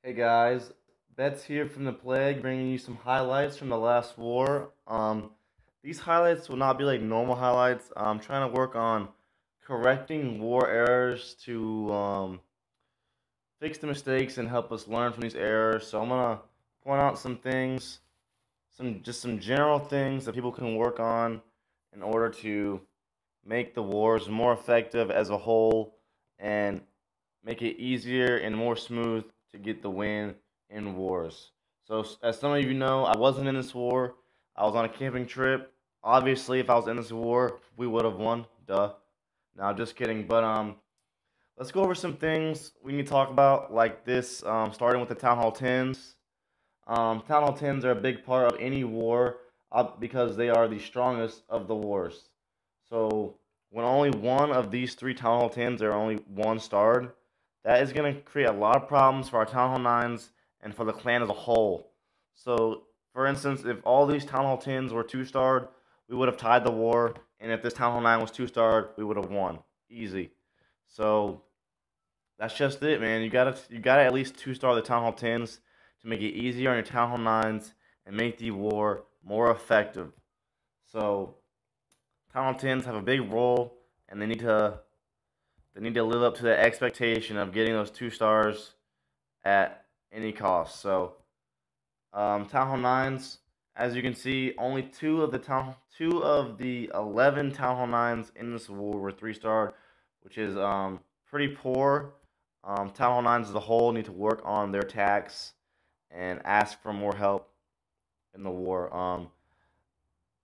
Hey guys, Bet's here from the Plague, bringing you some highlights from the last war. These highlights will not be like normal highlights. I'm trying to work on correcting war errors to fix the mistakes and help us learn from these errors. So I'm gonna point out some things, some general things that people can work on in order to make the wars more effective as a whole and make it easier and more smooth to get the win in wars. So, as some of you know, I wasn't in this war. I was on a camping trip. Obviously, if I was in this war, we would have won. Duh. No, just kidding. But let's go over some things we need to talk about, like this. Starting with the Town Hall 10s. Town Hall 10s are a big part of any war because they are the strongest of the wars. So when only one of these three Town Hall 10s are only one starred, that is going to create a lot of problems for our Town Hall 9s and for the clan as a whole. So, for instance, if all these Town Hall 10s were two-starred, we would have tied the war, and if this Town Hall 9 was two-starred, we would have won. Easy. So, that's just it, man. You gotta at least two-star the Town Hall 10s to make it easier on your Town Hall 9s and make the war more effective. So, Town Hall 10s have a big role, and they need to live up to the expectation of getting those 2 stars at any cost. So, Town Hall 9s, as you can see, only two of the 11 Town Hall 9s in this war were 3-star, which is pretty poor. Town Hall 9s as a whole need to work on their attacks and ask for more help in the war.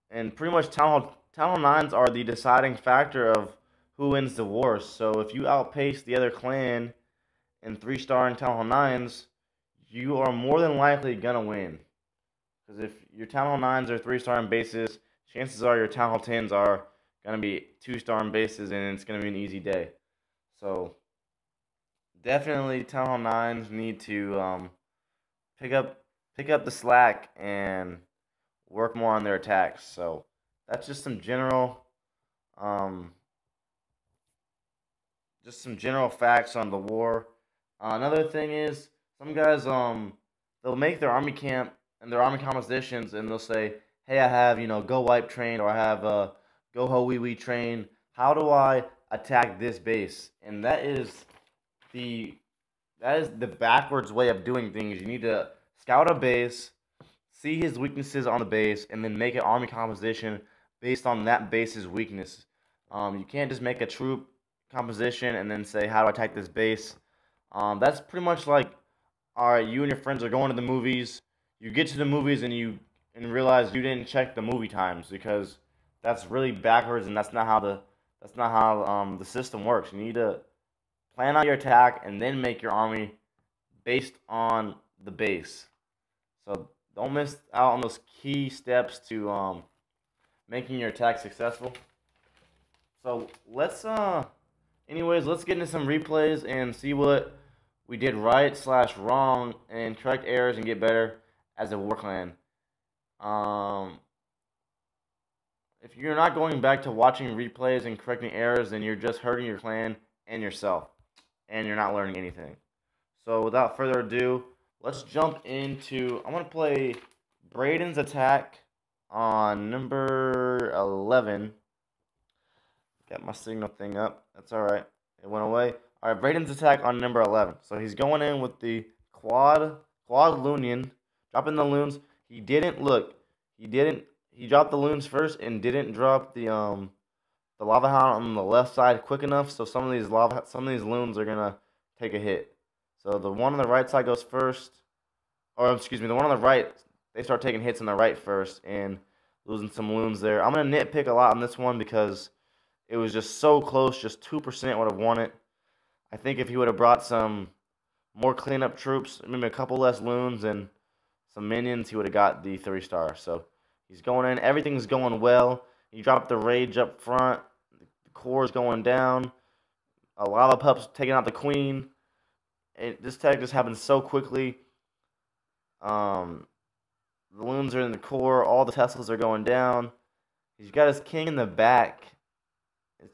And pretty much Town Hall 9s are the deciding factor of who wins the war. So if you outpace the other clan in 3-star Town Hall 9s, you are more than likely gonna win. Because if your Town Hall 9s are 3-star in bases, chances are your Town Hall 10s are gonna be 2-star in bases, and it's gonna be an easy day. So definitely Town Hall 9s need to pick up the slack and work more on their attacks. So that's um, just some general facts on the war. Another thing is some guys they'll make their army camp and their army compositions, and they'll say, "Hey, I have go wipe train, or I have go ho wee wee train. How do I attack this base?" And the that is the backwards way of doing things. You need to scout a base, see his weaknesses on the base, and then make an army composition based on that base's weakness. You can't just make a troop composition and then say, "How do I attack this base?" That's pretty much like, all right, you and your friends are going to the movies. You get to the movies and realize you didn't check the movie times, because that's really backwards, and that's not how the system works. You need to plan out your attack and then make your army based on the base. So don't miss out on those key steps to making your attack successful. So let's get into some replays and see what we did right slash wrong and correct errors and get better as a war clan. If you're not going back to watching replays and correcting errors, then you're just hurting your clan and yourself, and you're not learning anything. So without further ado, let's jump into. I'm gonna play Braden's attack on number 11. Got my signal thing up. That's all right. It went away. All right, Braden's attack on number 11. So he's going in with the quad loonion, dropping the loons. He didn't look. He dropped the loons first and didn't drop the lava hound on the left side quick enough. So some of these loons are gonna take a hit. So the one on the right side goes first, or excuse me, the one on the right, they start taking hits on the right first and losing some loons there. I'm gonna nitpick a lot on this one because it was just so close. Just 2% would have won it. I think if he would have brought some more cleanup troops, maybe a couple less loons and some minions, he would have got the 3-star. So he's going in. Everything's going well. He dropped the rage up front. The core is going down. A lava pup's taking out the queen. This tech just happened so quickly. The loons are in the core. All the Teslas are going down. He's got his king in the back.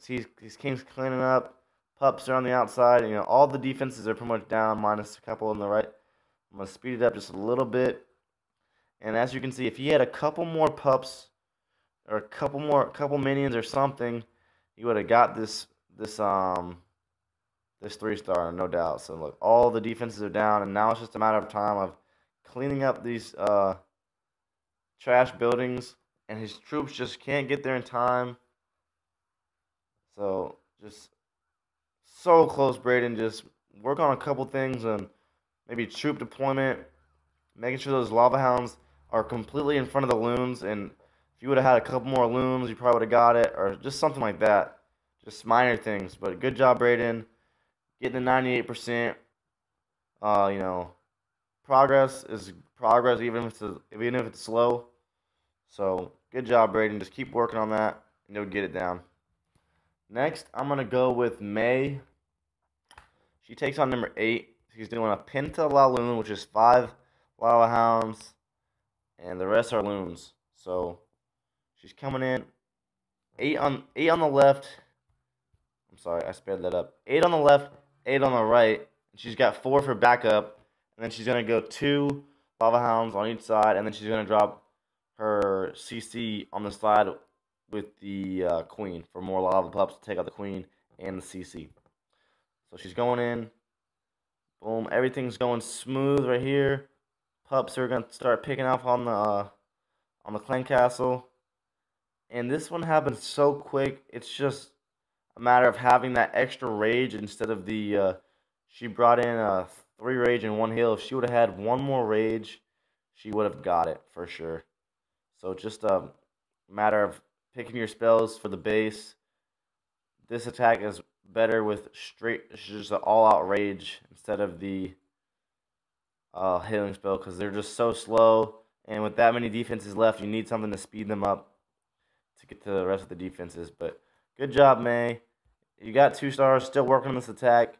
His king's cleaning up. Pups are on the outside. All the defenses are pretty much down, minus a couple on the right. I'm going to speed it up just a little bit. And as you can see, if he had a couple more pups or a couple minions or something, he would have got this 3-star, no doubt. So look, all the defenses are down, and now it's just a matter of time of cleaning up these trash buildings, and his troops just can't get there in time. So just so close, Braden. Just work on a couple things and maybe troop deployment, making sure those lava hounds are completely in front of the loons. And if you would have had a couple more loons, you probably would have got it, or just something like that. Just minor things. But good job, Braden. Getting the 98%. You know, progress is progress, even if it's slow. So good job, Braden. Just keep working on that, and you'll get it down. Next, I'm gonna go with May. She takes on number 8. She's doing a Penta La Loon, which is 5 Lava Hounds, and the rest are loons. So she's coming in 8 on the left. I'm sorry, I sped that up. 8 on the left, 8 on the right. She's got 4 for backup, and then she's gonna go 2 Lava Hounds on each side, and then she's gonna drop her CC on the side with the queen for more lava pups to take out the queen and the CC. So she's going in. Boom, everything's going smooth right here. Pups are gonna start picking up on the clan castle, and this one happens so quick. It's just a matter of having that extra rage instead of the. She brought in 3 rage and 1 heal. If she would have had 1 more rage, she would have got it for sure. So just a matter of picking your spells for the base. This attack is better with just an all-out rage instead of the healing spell, because they're just so slow. And with that many defenses left, you need something to speed them up to get to the rest of the defenses. But good job, May. You got 2 stars, still working on this attack.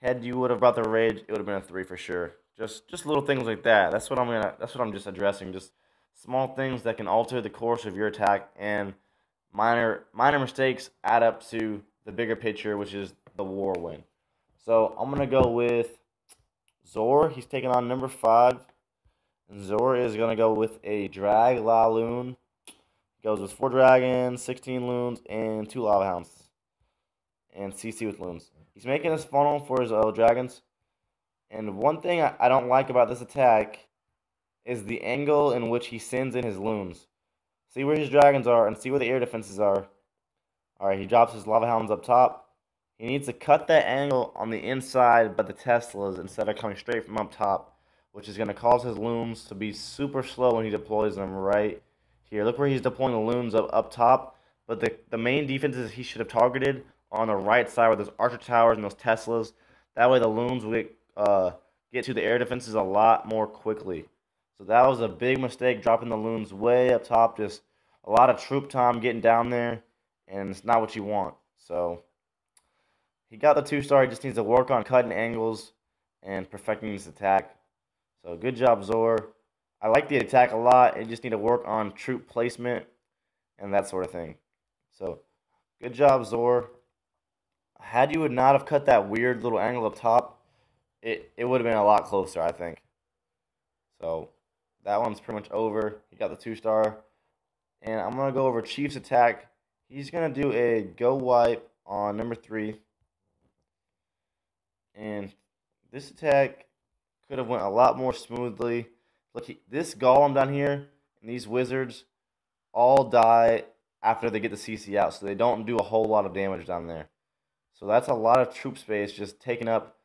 Had you would have brought the rage, it would have been a 3 for sure. Just little things like that. That's what I'm just addressing. Just small things that can alter the course of your attack, and minor mistakes add up to the bigger picture, which is the war win. So I'm gonna go with Zor. He's taking on number 5, and Zor is gonna go with a Drag La Loon. He goes with 4 dragons, 16 loons, and 2 lava hounds, and CC with loons. He's making this funnel for his dragons. And one thing I don't like about this attack is the angle in which he sends in his loons. See where his dragons are and see where the air defenses are. Alright, he drops his lava hounds up top. He needs to cut that angle on the inside by the Teslas instead of coming straight from up top, which is going to cause his loons to be super slow when he deploys them right here. Look where he's deploying the loons up top. But the main defenses he should have targeted on the right side with those archer towers and those Teslas. That way the loons will get to the air defenses a lot more quickly. So that was a big mistake, dropping the loons way up top. Just a lot of troop time getting down there, and it's not what you want. So he got the 2-star. He just needs to work on cutting angles and perfecting his attack. So good job, Zor. I like the attack a lot. You just need to work on troop placement and that sort of thing. So good job, Zor. Had you not have cut that weird little angle up top, it would have been a lot closer, I think. So that one's pretty much over. He got the 2-star. And I'm going to go over Chief's attack. He's going to do a go wipe on number 3. And this attack could have went a lot more smoothly. Look, this golem down here and these wizards all die after they get the CC out. So they don't do a whole lot of damage down there. So that's a lot of troop space just taken up.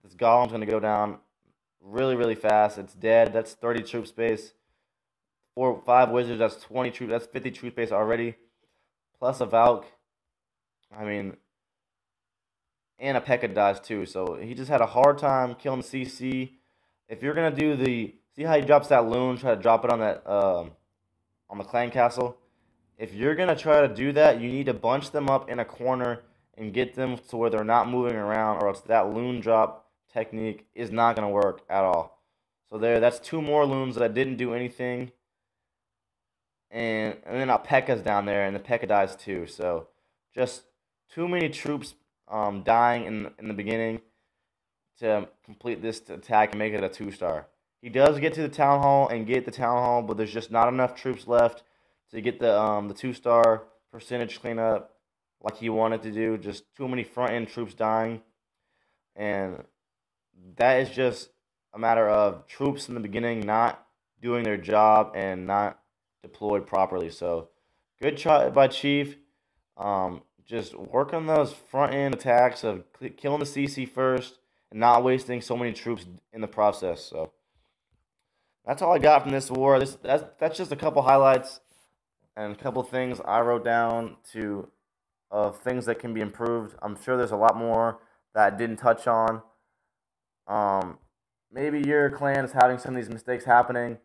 This golem's going to go down really, really fast. It's dead. That's 30 troop space. 5 wizards, that's 20 troop. That's 50 troop space already. Plus a Valk. I mean, and a P.E.K.K.A dies too. So he just had a hard time killing the CC. If you're going to do the... See how he drops that loon, try to drop it on that on the clan castle? If you're going to try to do that, you need to bunch them up in a corner and get them to where they're not moving around, or else that loon drop technique is not going to work at all. So that's 2 more loons that didn't do anything. And then a P.E.K.K.A's down there, and the P.E.K.K.A dies too. So just too many troops dying in the beginning to complete this attack and make it a 2-star. He does get to the town hall and get the town hall, but there's just not enough troops left to get the 2-star percentage cleanup like he wanted to do. Just too many front end troops dying, and that is just a matter of troops in the beginning not doing their job and not deployed properly. So good try by Chief. Just work on those front end attacks of killing the CC first and not wasting so many troops in the process. So that's all I got from this war. That's just a couple highlights and a couple things I wrote down to of things that can be improved. I'm sure there's a lot more that I didn't touch on. Maybe your clan is having some of these mistakes happening,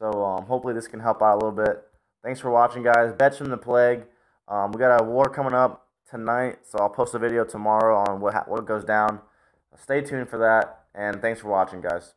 so hopefully this can help out a little bit. Thanks for watching, guys. Bets from the Plague. We got a war coming up tonight, so I'll post a video tomorrow on what goes down. Stay tuned for that, and thanks for watching, guys.